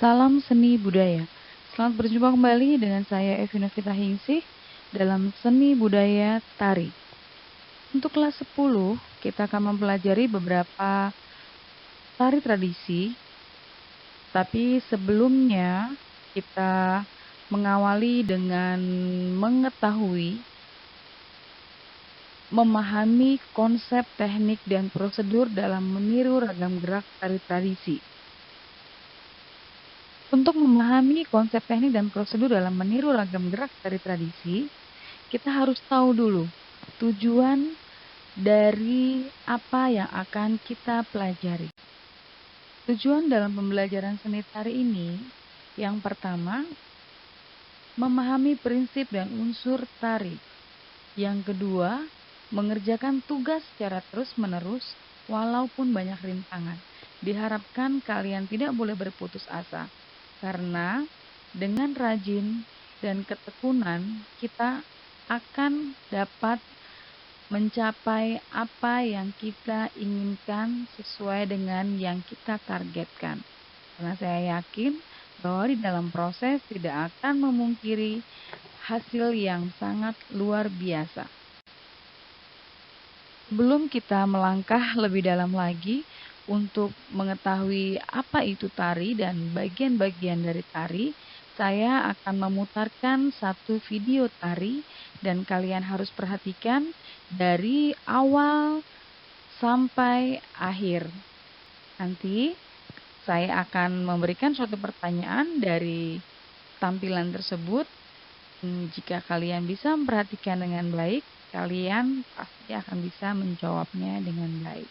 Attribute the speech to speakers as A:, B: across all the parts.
A: Salam seni budaya. Selamat berjumpa kembali dengan saya Evi Novita Hingsih dalam seni budaya tari. Untuk kelas 10, kita akan mempelajari beberapa tari tradisi. Tapi sebelumnya kita mengawali dengan memahami konsep, teknik, dan prosedur dalam meniru ragam gerak tari tradisi. Untuk memahami konsep teknik dan prosedur dalam meniru ragam gerak tari tradisi, kita harus tahu dulu tujuan dari apa yang akan kita pelajari. Tujuan dalam pembelajaran seni tari ini, yang pertama, memahami prinsip dan unsur tari. Yang kedua, mengerjakan tugas secara terus-menerus walaupun banyak rintangan. Diharapkan kalian tidak boleh berputus asa. Karena dengan rajin dan ketekunan kita akan dapat mencapai apa yang kita inginkan sesuai dengan yang kita targetkan. Karena saya yakin bahwa di dalam proses tidak akan memungkiri hasil yang sangat luar biasa. Sebelum kita melangkah lebih dalam lagi, untuk mengetahui apa itu tari dan bagian-bagian dari tari, saya akan memutarkan satu video tari dan kalian harus perhatikan dari awal sampai akhir. Nanti saya akan memberikan suatu pertanyaan dari tampilan tersebut. Jika kalian bisa memperhatikan dengan baik, kalian pasti akan bisa menjawabnya dengan baik.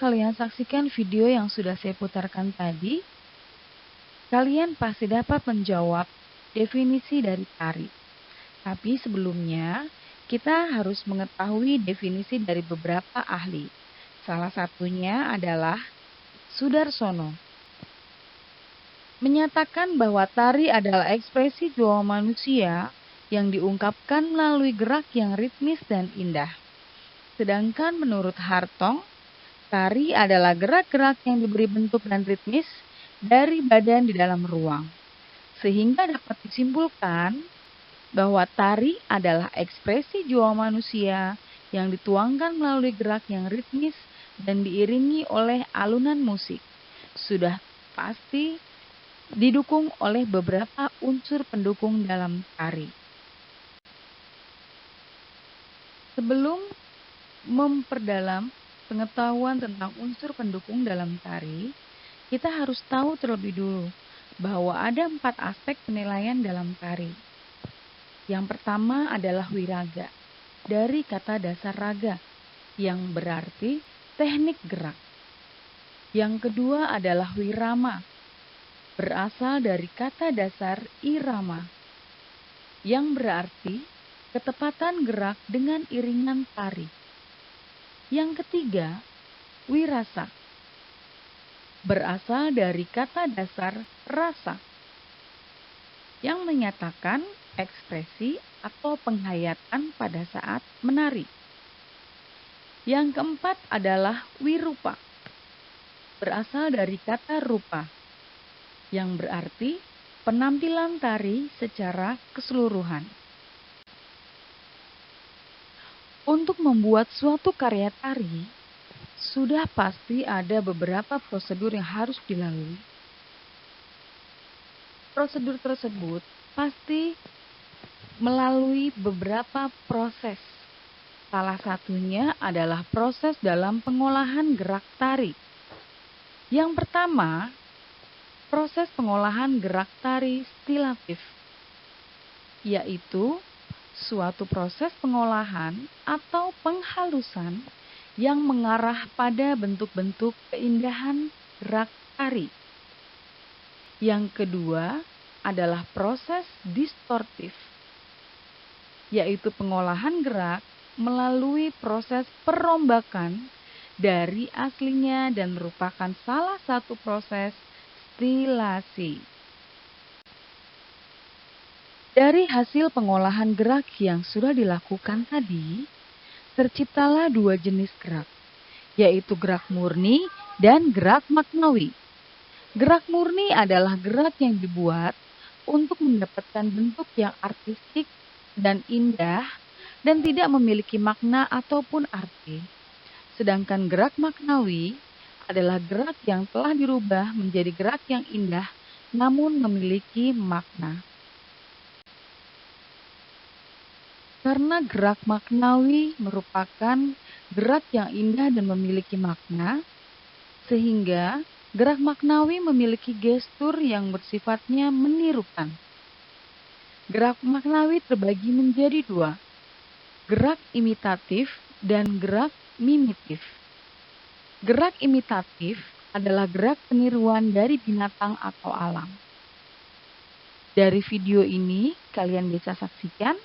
A: kalian saksikan video yang sudah saya putarkan tadi, kalian pasti dapat menjawab definisi dari tari. Tapi sebelumnya, kita harus mengetahui definisi dari beberapa ahli. Salah satunya adalah Sudarsono. Menyatakan bahwa tari adalah ekspresi jiwa manusia yang diungkapkan melalui gerak yang ritmis dan indah. Sedangkan menurut Hartong, tari adalah gerak-gerak yang diberi bentuk dan ritmis dari badan di dalam ruang. Sehingga dapat disimpulkan bahwa tari adalah ekspresi jiwa manusia yang dituangkan melalui gerak yang ritmis dan diiringi oleh alunan musik. Sudah pasti didukung oleh beberapa unsur pendukung dalam tari. Sebelum memperdalam pengetahuan tentang unsur pendukung dalam tari, kita harus tahu terlebih dulu bahwa ada 4 aspek penilaian dalam tari. Yang pertama adalah wiraga, dari kata dasar raga, yang berarti teknik gerak. Yang kedua adalah wirama, berasal dari kata dasar irama, yang berarti ketepatan gerak dengan iringan tari. Yang ketiga, wirasa, berasal dari kata dasar rasa, yang menyatakan ekspresi atau penghayatan pada saat menari. Yang keempat adalah wirupa, berasal dari kata rupa, yang berarti penampilan tari secara keseluruhan. Untuk membuat suatu karya tari, sudah pasti ada beberapa prosedur yang harus dilalui. Prosedur tersebut pasti melalui beberapa proses. Salah satunya adalah proses dalam pengolahan gerak tari. Yang pertama, proses pengolahan gerak tari stilatif, yaitu suatu proses pengolahan atau penghalusan yang mengarah pada bentuk-bentuk keindahan gerak tari. Yang kedua adalah proses distortif, yaitu pengolahan gerak melalui proses perombakan dari aslinya dan merupakan salah satu proses stilasi. Dari hasil pengolahan gerak yang sudah dilakukan tadi, terciptalah 2 jenis gerak, yaitu gerak murni dan gerak maknawi. Gerak murni adalah gerak yang dibuat untuk mendapatkan bentuk yang artistik dan indah dan tidak memiliki makna ataupun arti. Sedangkan gerak maknawi adalah gerak yang telah dirubah menjadi gerak yang indah namun memiliki makna. Karena gerak maknawi merupakan gerak yang indah dan memiliki makna, sehingga gerak maknawi memiliki gestur yang bersifatnya menirukan. Gerak maknawi terbagi menjadi 2, gerak imitatif dan gerak mimitif. Gerak imitatif adalah gerak peniruan dari binatang atau alam. Dari video ini, kalian bisa saksikan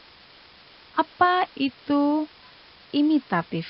A: apa itu imitatif.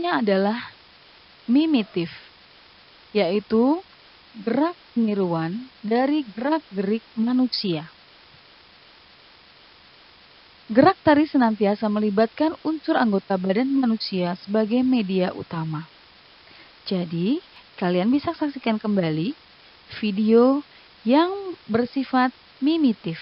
A: selanjutnya adalah mimitif, yaitu gerak peniruan dari gerak-gerik manusia. Gerak tari senantiasa melibatkan unsur anggota badan manusia sebagai media utama. Jadi, kalian bisa saksikan kembali video yang bersifat mimitif.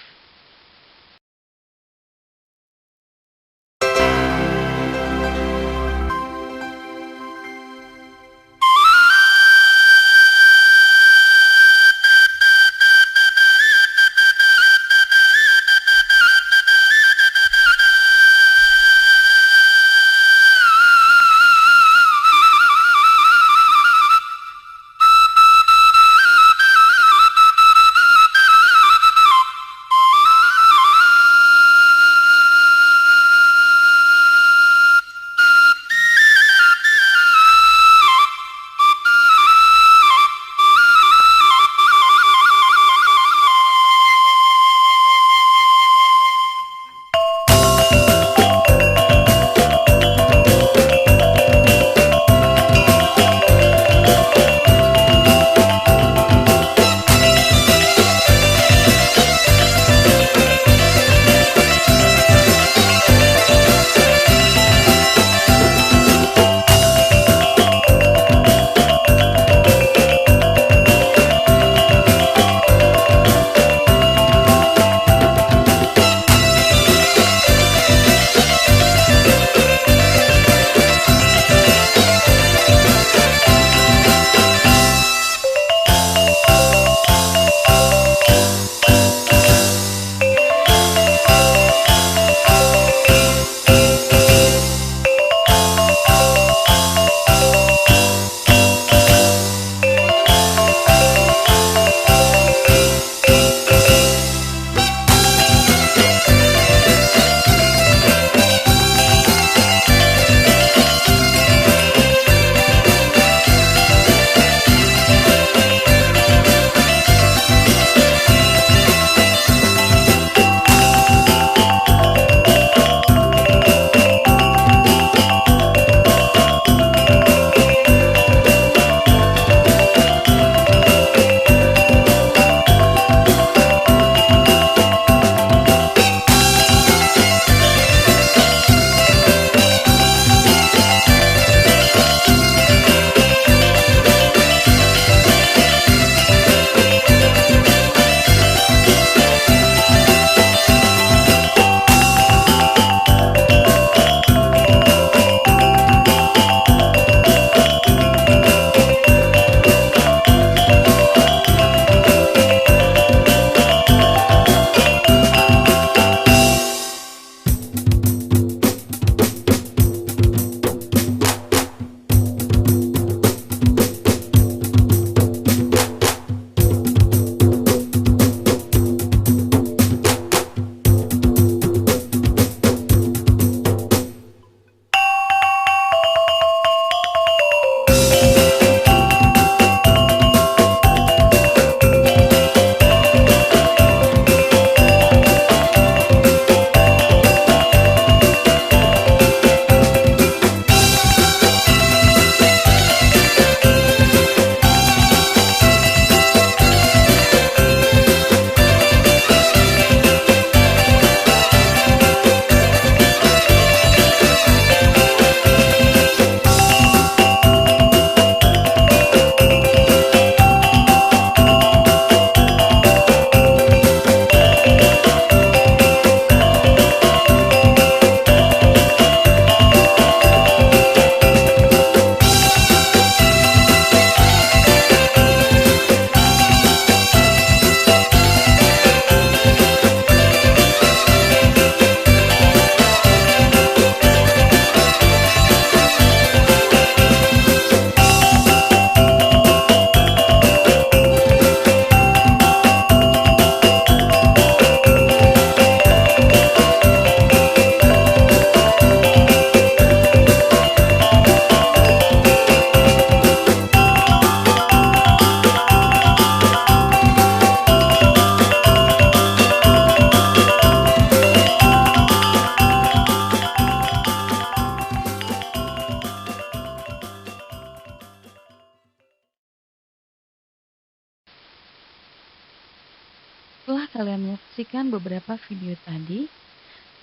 A: Setelah kalian menyaksikan beberapa video tadi,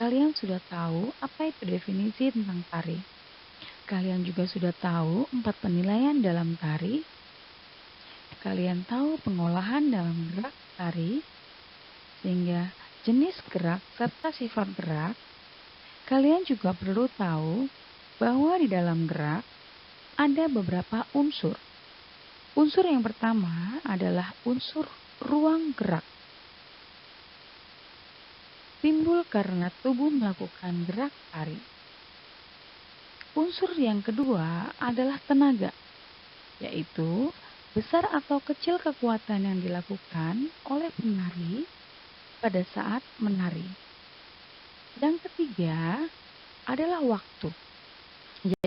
A: kalian sudah tahu apa itu definisi tentang tari. Kalian juga sudah tahu 4 penilaian dalam tari. Kalian tahu pengolahan dalam gerak tari, sehingga jenis gerak serta sifat gerak. Kalian juga perlu tahu bahwa di dalam gerak ada beberapa unsur. Unsur yang pertama adalah unsur ruang gerak. Timbul karena tubuh melakukan gerak tari. Unsur yang kedua adalah tenaga, yaitu besar atau kecil kekuatan yang dilakukan oleh penari pada saat menari. Yang ketiga adalah waktu,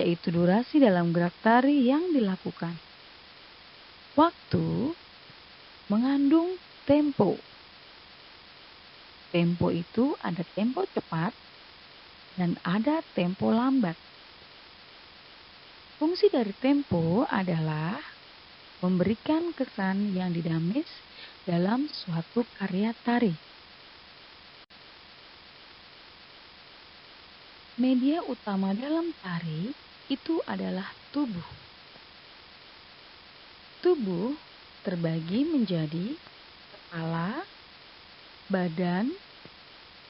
A: yaitu durasi dalam gerak tari yang dilakukan. Waktu mengandung tempo. Tempo itu ada tempo cepat dan ada tempo lambat. Fungsi dari tempo adalah memberikan kesan yang dinamis dalam suatu karya tari. Media utama dalam tari itu adalah tubuh. Tubuh terbagi menjadi kepala, badan,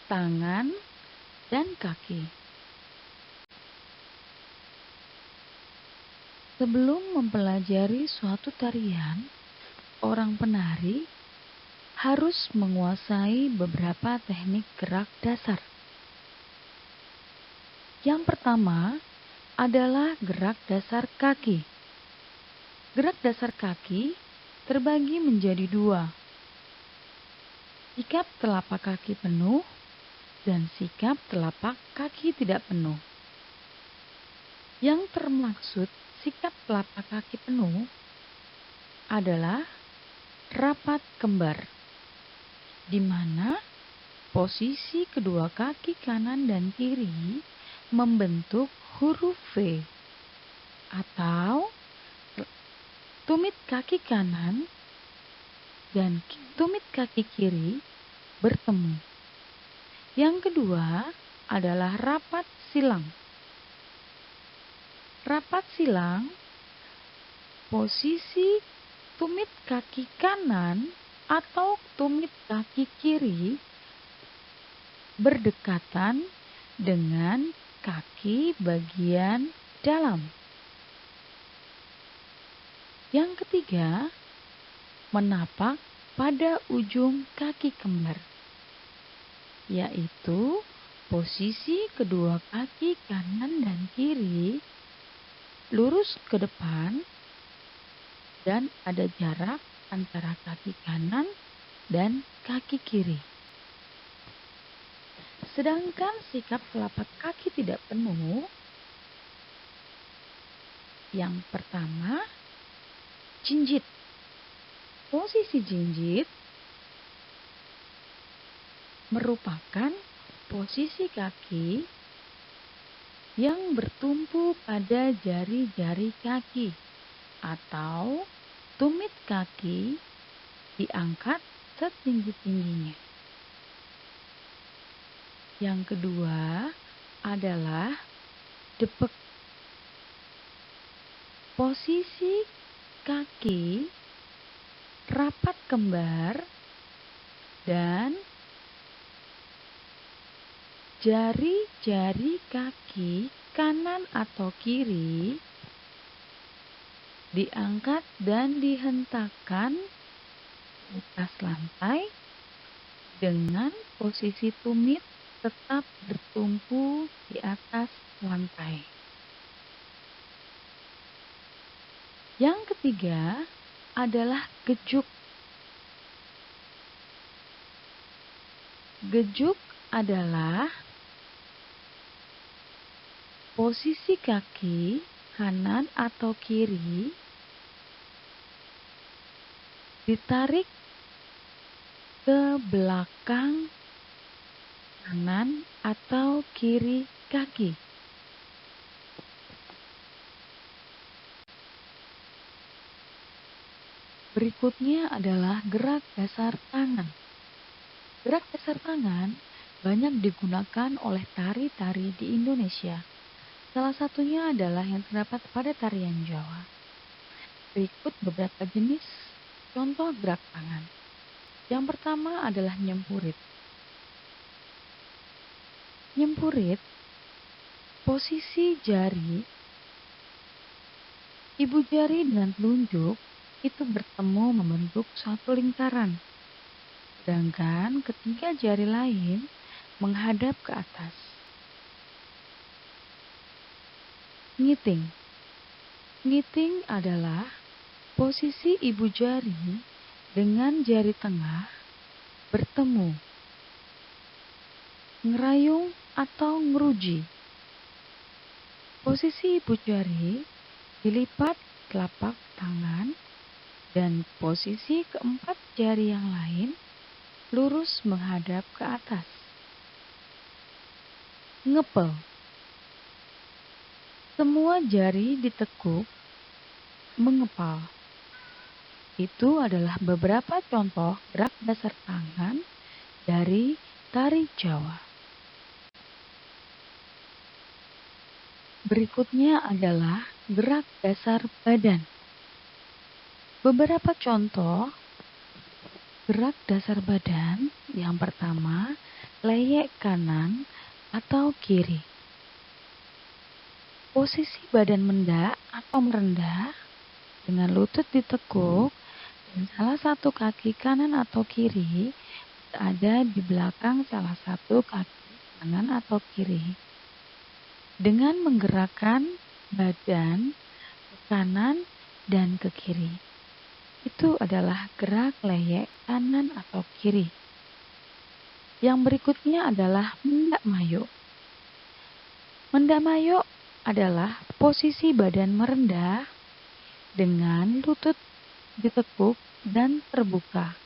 A: tangan, dan kaki. Sebelum mempelajari suatu tarian, orang penari harus menguasai beberapa teknik gerak dasar. Yang pertama adalah gerak dasar kaki. Gerak dasar kaki terbagi menjadi dua. Sikap telapak kaki penuh dan sikap telapak kaki tidak penuh. Yang termaksud sikap telapak kaki penuh adalah rapat kembar, di mana posisi kedua kaki kanan dan kiri membentuk huruf V, atau tumit kaki kanan dan tumit kaki kiri bertemu. Yang kedua adalah rapat silang. Rapat silang, posisi tumit kaki kanan atau tumit kaki kiri berdekatan dengan kaki bagian dalam. Yang ketiga, menapak pada ujung kaki kembar, yaitu posisi kedua kaki kanan dan kiri lurus ke depan dan ada jarak antara kaki kanan dan kaki kiri. Sedangkan sikap telapak kaki tidak penuh, yang pertama, jinjit. Posisi jinjit merupakan posisi kaki yang bertumpu pada jari-jari kaki atau tumit kaki diangkat setinggi-tingginya. Yang kedua adalah depek. Posisi kaki rapat kembar dan jari-jari kaki kanan atau kiri diangkat dan dihentakkan di atas lantai dengan posisi tumit tetap bertumpu di atas lantai. Yang ketiga adalah gejuk. Gejuk adalah posisi kaki kanan atau kiri ditarik ke belakang kanan atau kiri kaki. Berikutnya adalah gerak dasar tangan. Gerak dasar tangan banyak digunakan oleh tari-tari di Indonesia. Salah satunya adalah yang terdapat pada tarian Jawa. Berikut beberapa jenis contoh gerak tangan. Yang pertama adalah nyempurit. Nyempurit, posisi jari, ibu jari dengan telunjuk itu bertemu membentuk satu lingkaran. Sedangkan ketiga jari lain menghadap ke atas. Ngiting. Ngiting adalah posisi ibu jari dengan jari tengah bertemu. Ngerayung atau ngeruji. Posisi ibu jari dilipat telapak tangan dan posisi keempat jari yang lain lurus menghadap ke atas. Ngepel. Semua jari ditekuk mengepal. Itu adalah beberapa contoh gerak dasar tangan dari tari Jawa. Berikutnya adalah gerak dasar badan. Beberapa contoh gerak dasar badan. Yang pertama, leyek kanan atau kiri. Posisi badan mendak atau merendah dengan lutut ditekuk dan salah satu kaki kanan atau kiri berada di belakang salah satu kaki kanan atau kiri. Dengan menggerakkan badan ke kanan dan ke kiri. Itu adalah gerak leyek kanan atau kiri. Yang berikutnya adalah mendak mayuk. Mendak mayuk adalah posisi badan merendah dengan lutut ditekuk dan terbuka.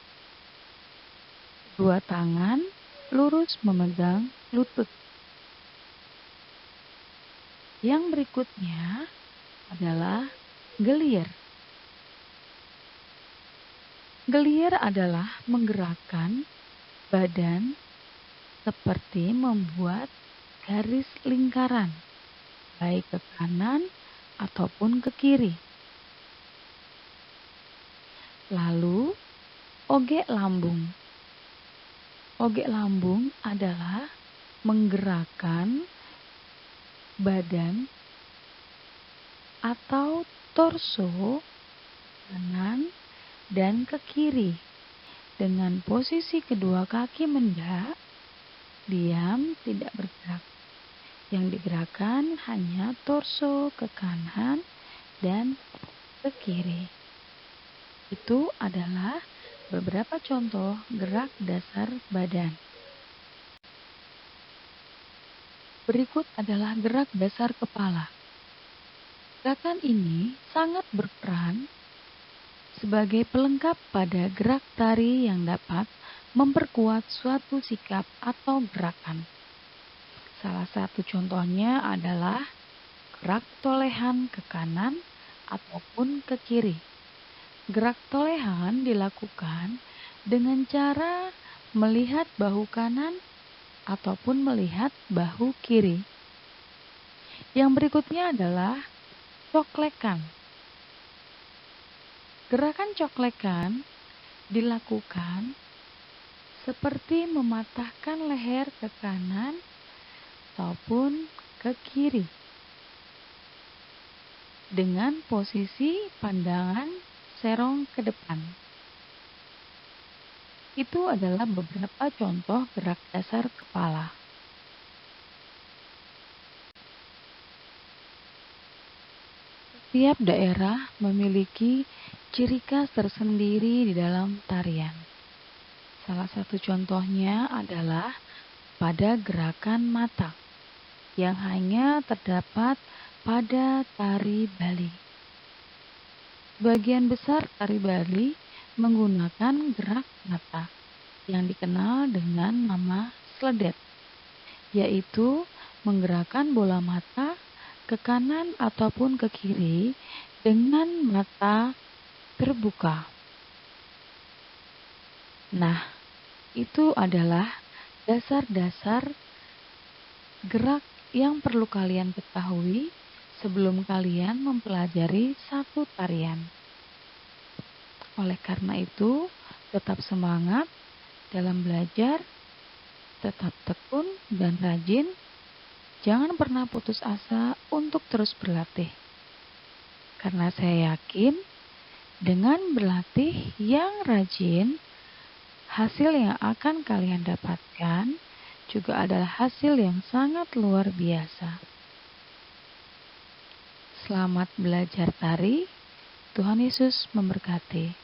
A: Kedua tangan lurus memegang lutut. Yang berikutnya adalah gelir. Gelir adalah menggerakkan badan seperti membuat garis lingkaran, baik ke kanan ataupun ke kiri. Lalu, ogek lambung. Ogek lambung adalah menggerakkan badan atau torso kanan dan ke kiri dengan posisi kedua kaki mendak, diam, tidak bergerak. Yang digerakkan hanya torso ke kanan dan ke kiri. Itu adalah beberapa contoh gerak dasar badan. Berikut adalah gerak dasar kepala. Gerakan ini sangat berperan sebagai pelengkap pada gerak tari yang dapat memperkuat suatu sikap atau gerakan. Salah satu contohnya adalah gerak tolehan ke kanan ataupun ke kiri. Gerak tolehan dilakukan dengan cara melihat bahu kanan ataupun melihat bahu kiri. Yang berikutnya adalah coklekan. Gerakan coklekan dilakukan seperti mematahkan leher ke kanan ataupun ke kiri dengan posisi pandangan serong ke depan. Itu adalah beberapa contoh gerak dasar kepala. Setiap daerah memiliki ciri khas tersendiri di dalam tarian. Salah satu contohnya adalah pada gerakan mata yang hanya terdapat pada tari Bali. Sebagian besar tari Bali menggunakan gerak mata yang dikenal dengan nama sledet, yaitu menggerakkan bola mata ke kanan ataupun ke kiri dengan mata terbuka. Nah, Itu adalah dasar-dasar gerak yang perlu kalian ketahui sebelum kalian mempelajari satu tarian. Oleh karena itu, tetap semangat dalam belajar, tetap tekun dan rajin. Jangan pernah putus asa untuk terus berlatih. Karena saya yakin dengan berlatih yang rajin, hasil yang akan kalian dapatkan juga adalah hasil yang sangat luar biasa. Selamat belajar tari. Tuhan Yesus memberkati.